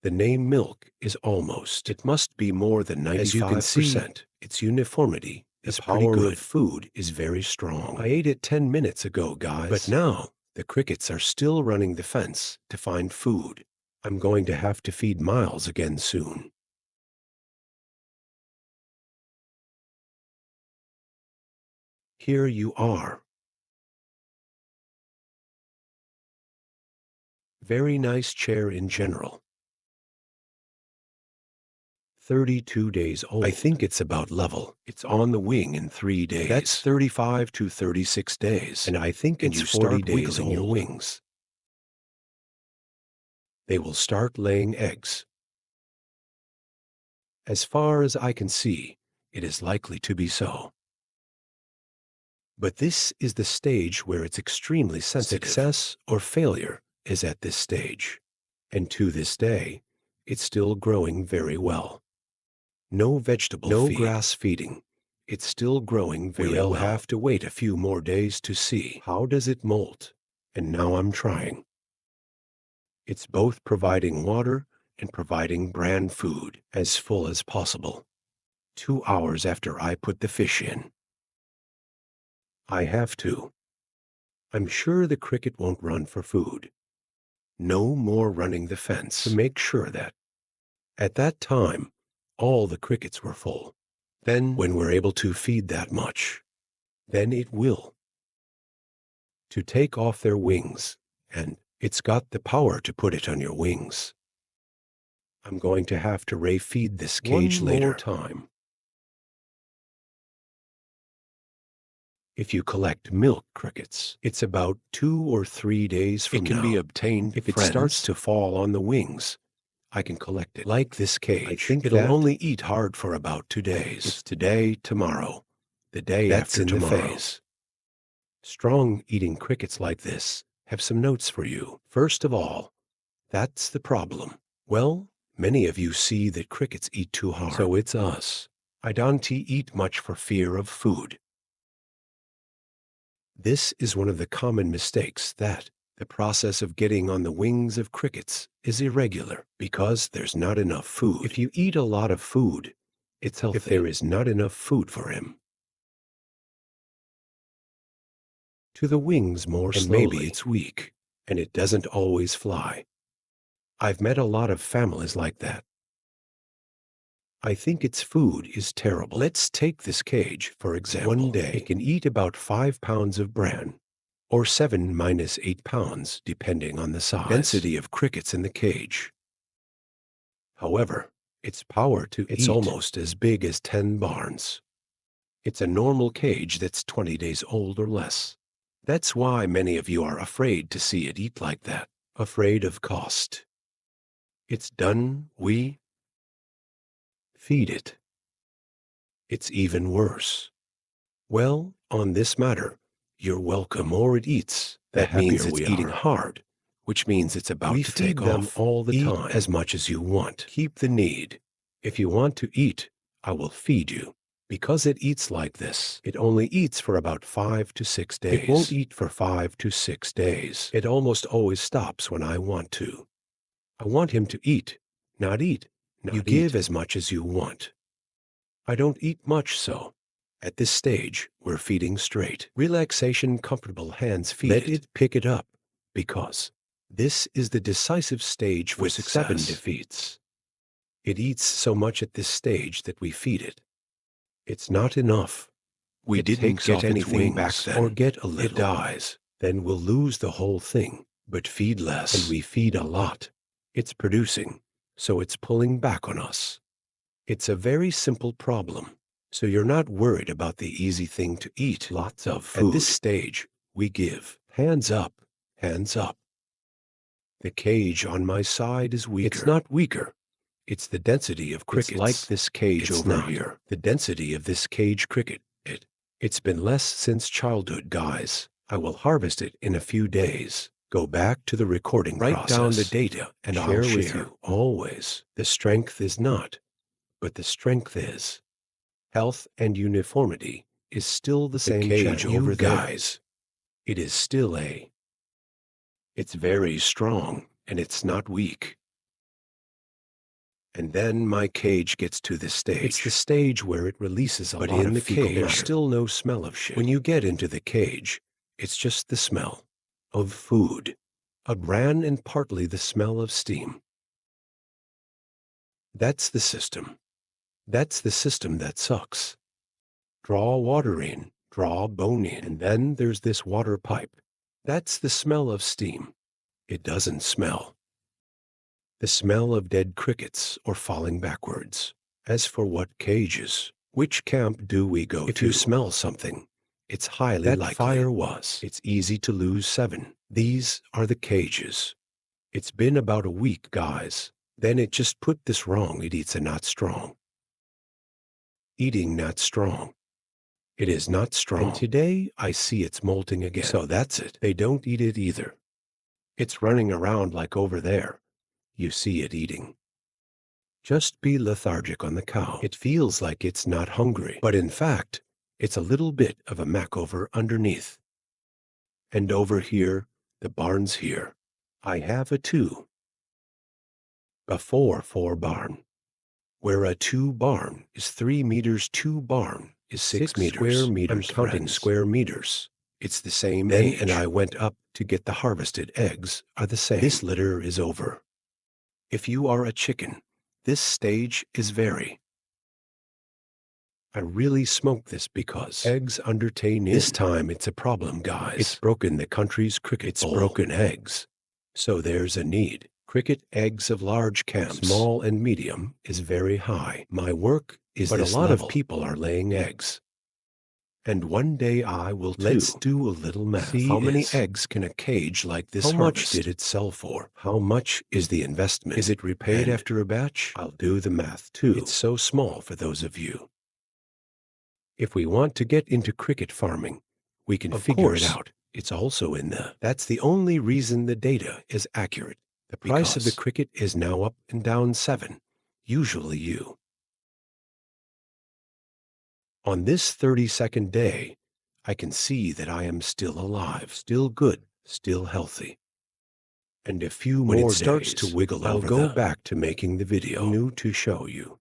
The name milk is almost. It must be more than 95%. As you can see, its uniformity, the power of food is very strong. I ate it 10 minutes ago, guys. But now, the crickets are still running the fence to find food. I'm going to have to feed Miles again soon. Here you are. Very nice chair in general. 32 days old. I think it's about level. It's on the wing in 3 days. That's 35 to 36 days. And I think it's 40 days old. Your wings. They will start laying eggs. As far as I can see, it is likely to be so. But this is the stage where it's extremely sensitive. Success or failure is at this stage. And to this day, it's still growing very well. No vegetable feed. No grass feeding. It's still growing very well. We'll have to wait a few more days to see how does it molt. And now I'm trying. It's both providing water and providing bran food as full as possible. 2 hours after I put the fish in. I have to. I'm sure the cricket won't run for food. No more running the fence to make sure that. At that time, all the crickets were full. Then, when we're able to feed that much, then it will. To take off their wings, and it's got the power to put it on your wings. I'm going to have to re-feed this cage later. One more time. If you collect milk crickets, it's about 2 or 3 days from now. It can be obtained. If it starts to fall on the wings, I can collect it. Like this cage. I think it'll only eat hard for about 2 days. It's today, tomorrow, the day after tomorrow. That's in the phase. Strong eating crickets like this have some notes for you. First of all, that's the problem. Well, many of you see that crickets eat too hard. So it's us. I don't eat much for fear of food. This is one of the common mistakes that the process of getting on the wings of crickets is irregular because there's not enough food. If you eat a lot of food, it's healthy. If there is not enough food for him, to the wings more slowly. And maybe it's weak, and it doesn't always fly. I've met a lot of families like that. I think its food is terrible. Let's take this cage, for example. One day, it can eat about 5 pounds of bran, or 7 minus 8 pounds, depending on the size. Density of crickets in the cage. However, its power to eat, it's almost as big as 10 barns. It's a normal cage that's 20 days old or less. That's why many of you are afraid to see it eat like that, afraid of cost. It's done, we feed it. It's even worse. Well, on this matter, you're welcome. The more it eats, that means it's eating hard, which means it's about to take off. All the time. Eat as much as you want. Keep the need. If you want to eat, I will feed you. Because it eats like this, it only eats for about 5 to 6 days. It won't eat for 5 to 6 days. It almost always stops when I want to. I want him to eat, not eat. You give as much as you want. I don't eat much, so at this stage, we're feeding straight. Relaxation, comfortable hands feed it. Let it pick it up, because this is the decisive stage for success. 7 defeats. It eats so much at this stage that we feed it. It's not enough. We didn't get anything back then, or get a little. It dies. Then we'll lose the whole thing, but feed less. And we feed a lot. It's producing. So it's pulling back on us. It's a very simple problem. So you're not worried about the easy thing to eat. Lots of food. At this stage, we give. Hands up, hands up. The cage on my side is weaker. It's not weaker. It's the density of crickets. It's like this cage over here. The density of this cage cricket. It's been less since childhood, guys. I will harvest it in a few days. Go back to the recording process. Write down the data, and I'll share with you always. The strength is not, but the strength is. Health and uniformity is still the same cage over there. Guys, it is still a. It's very strong, and it's not weak. And then my cage gets to this stage. It's the stage where it releases a lot of fecal matter. But in the cage, there's still no smell of shit. When you get into the cage, it's just the smell of food, a bran and partly the smell of steam. That's the system. That's the system that sucks. Draw water in, draw bone in, and then there's this water pipe. That's the smell of steam. It doesn't smell. The smell of dead crickets or falling backwards. As for what cages, which camp do we go to? If you smell something, it's highly likely that fire was. It's easy to lose 7. These are the cages. It's been about a week, guys. Then it just put this wrong. It eats a not strong. Eating not strong. It is not strong. And today I see it's molting again. So that's it. They don't eat it either. It's running around like over there. You see it eating. Just be lethargic on the cow. It feels like it's not hungry, but in fact, it's a little bit of a makeover underneath. And over here, the barn's here. I have a 2. A 4-4 barn. Where a 2 barn is 3 meters, 2 barn is 6 meters. Square meters. I'm counting square meters. It's the same then age. And I went up to get the harvested eggs are the same. This litter is over. If you are a chicken, this stage is very. I really smoked this because eggs under 10 in. This time it's a problem, guys. It's broken the country's cricket bowl. It's broken eggs. So there's a need. Cricket eggs of large camps, small and medium, is very high. My work is but this a lot level. Of people are laying eggs. And one day I will too. Let's do a little math. How many eggs can a cage like this harvest? How much did it sell for? How much is the investment? Is it repaid after a batch? I'll do the math too. It's so small for those of you. If we want to get into cricket farming, we can figure it out. It's also in the. That's the only reason the data is accurate. The price of the cricket is now up and down 7. Usually you. On this 32nd day, I can see that I am still alive, still good, still healthy. And a few more days, when it starts to wiggle over, I'll go back to making the video new to show you.